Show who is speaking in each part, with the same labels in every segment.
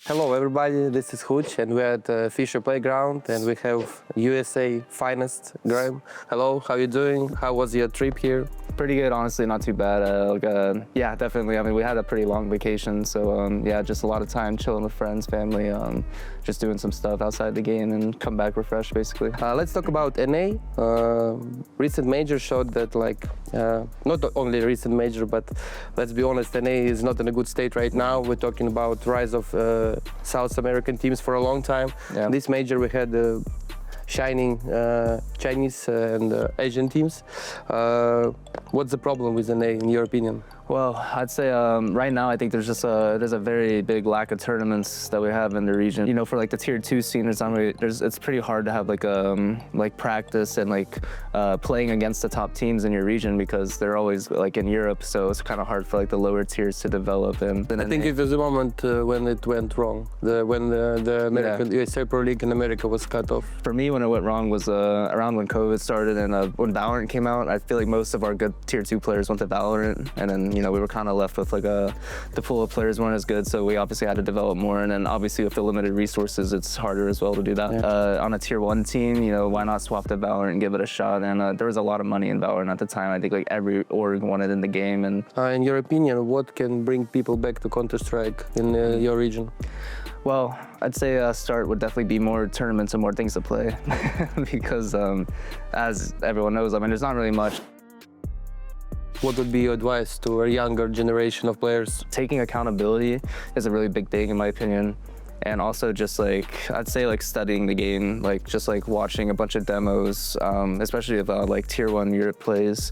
Speaker 1: Hello everybody, this is Huch and we're at Fissure Playground and we have USA finest Graham. Hello, how you doing? How was your trip here?
Speaker 2: Pretty good, honestly, not too bad. Yeah, definitely. I mean, we had a pretty long vacation, so yeah, just a lot of time chilling with friends, family, just doing some stuff outside the game and come back refreshed, basically.
Speaker 1: Let's talk about NA. Recent major showed that, not only recent major, but let's be honest, NA is not in a good state right now. We're talking about rise of South American teams for a long time.
Speaker 2: Yeah.
Speaker 1: This major we had shining Chinese and Asian teams. What's the problem with NA in your opinion?
Speaker 2: Well, I'd say right now I think there's a very big lack of tournaments that we have in the region. You know, for like the tier 2 scene, it's pretty hard to have like practice and playing against the top teams in your region because they're always like in Europe, so it's kind of hard for like the lower tiers to develop. And
Speaker 1: I think it was the moment when it went wrong, when the American USA Pro League in America was cut off.
Speaker 2: For me, when it went wrong was around when COVID started and when Valorant came out. I feel like most of our good tier 2 players went to Valorant, and then we were kind of left with the pool of players weren't as good, so we obviously had to develop more. And then obviously with the limited resources, it's harder as well to do that. Yeah. On a tier 1 team, why not swap to Valorant and give it a shot? And there was a lot of money in Valorant at the time. I think like every org wanted in the game. And
Speaker 1: in your opinion, what can bring people back to Counter-Strike in your region?
Speaker 2: Well, I'd say start would definitely be more tournaments and more things to play because as everyone knows, I mean, there's not really much.
Speaker 1: What would be your advice to a younger generation of players?
Speaker 2: Taking accountability is a really big thing in my opinion. And also just I'd say studying the game, just watching a bunch of demos, especially of tier 1 Europe plays,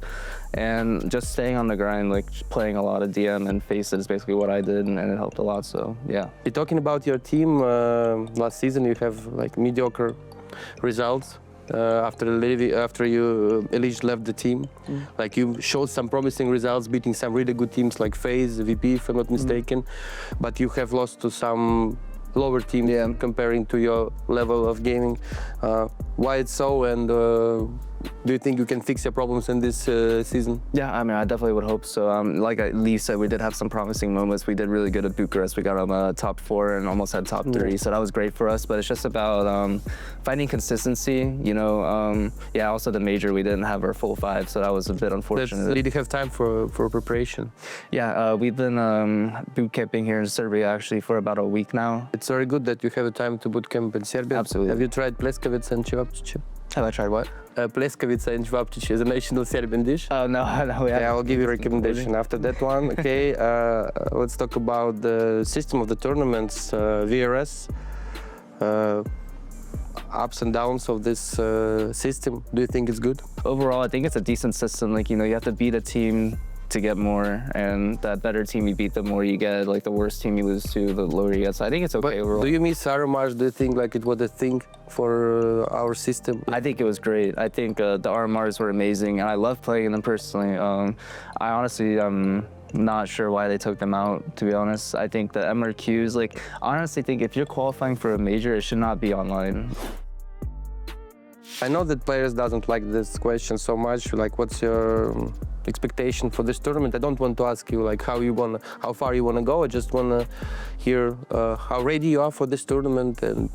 Speaker 2: and just staying on the grind, playing a lot of DM and Face It is basically what I did, and it helped a lot, so yeah.
Speaker 1: You're talking about your team, last season you have mediocre results. After Elige left the team, you showed some promising results, beating some really good teams like FaZe, VP, if I'm not mistaken, but you have lost to some lower teams comparing to your level of gaming. Why it's so, and do you think you can fix your problems in this season?
Speaker 2: Yeah, I mean, I definitely would hope so. Like Lee said, we did have some promising moments. We did really good at Bucharest. We got on top 4 and almost had top 3, so that was great for us. But it's just about finding consistency, Yeah, also the major, we didn't have our full 5, so that was a bit unfortunate.
Speaker 1: Did you have time for preparation?
Speaker 2: Yeah, we've been boot camping here in Serbia actually for about a week now.
Speaker 1: It's very good that you have time to boot camp in Serbia.
Speaker 2: Absolutely.
Speaker 1: Have you tried pleskavica and cevapcici?
Speaker 2: Have I tried what?
Speaker 1: Pleskavica and cevapcici is a national Serbian dish.
Speaker 2: Oh, no, we haven't.
Speaker 1: Yeah, I'll give you a recommendation after that one. Okay, let's talk about the system of the tournaments, VRS. Ups and downs of this system. Do you think it's good?
Speaker 2: Overall, I think it's a decent system. You have to beat a team to get more, and that better team you beat, the more you get. The worst team you lose to, the lower you get. So I think it's okay overall.
Speaker 1: Do you miss RMRs? Do you think it was a thing for our system?
Speaker 2: I think it was great. I think the RMRs were amazing, and I love playing them personally. I honestly, not sure why they took them out, to be honest. I think the MRQs, I honestly think if you're qualifying for a major, it should not be online.
Speaker 1: I know that players doesn't like this question so much. What's your expectation for this tournament? I don't want to ask you how far you wanna go. I just wanna hear how ready you are for this tournament and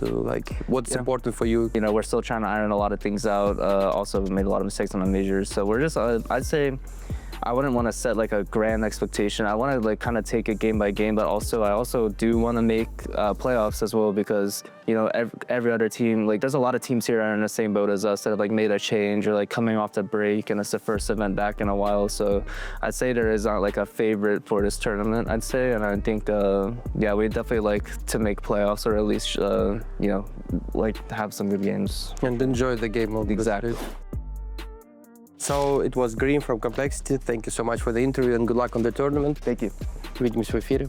Speaker 1: what's important for you.
Speaker 2: We're still trying to iron a lot of things out. Also made a lot of mistakes on the majors, so we're just I'd say I wouldn't want to set a grand expectation. I want to kind of take it game by game, but I also do want to make playoffs as well because every other team, there's a lot of teams here are in the same boat as us that have made a change or coming off the break, and it's the first event back in a while. So I'd say there is not a favorite for this tournament, I'd say, and I think yeah, we'd definitely like to make playoffs or at least have some good games
Speaker 1: and enjoy the game.
Speaker 2: Exactly.
Speaker 1: So it was Green from Complexity. Thank you so much for the interview and good luck on the tournament.
Speaker 2: Thank you.
Speaker 1: Увидимся в эфире.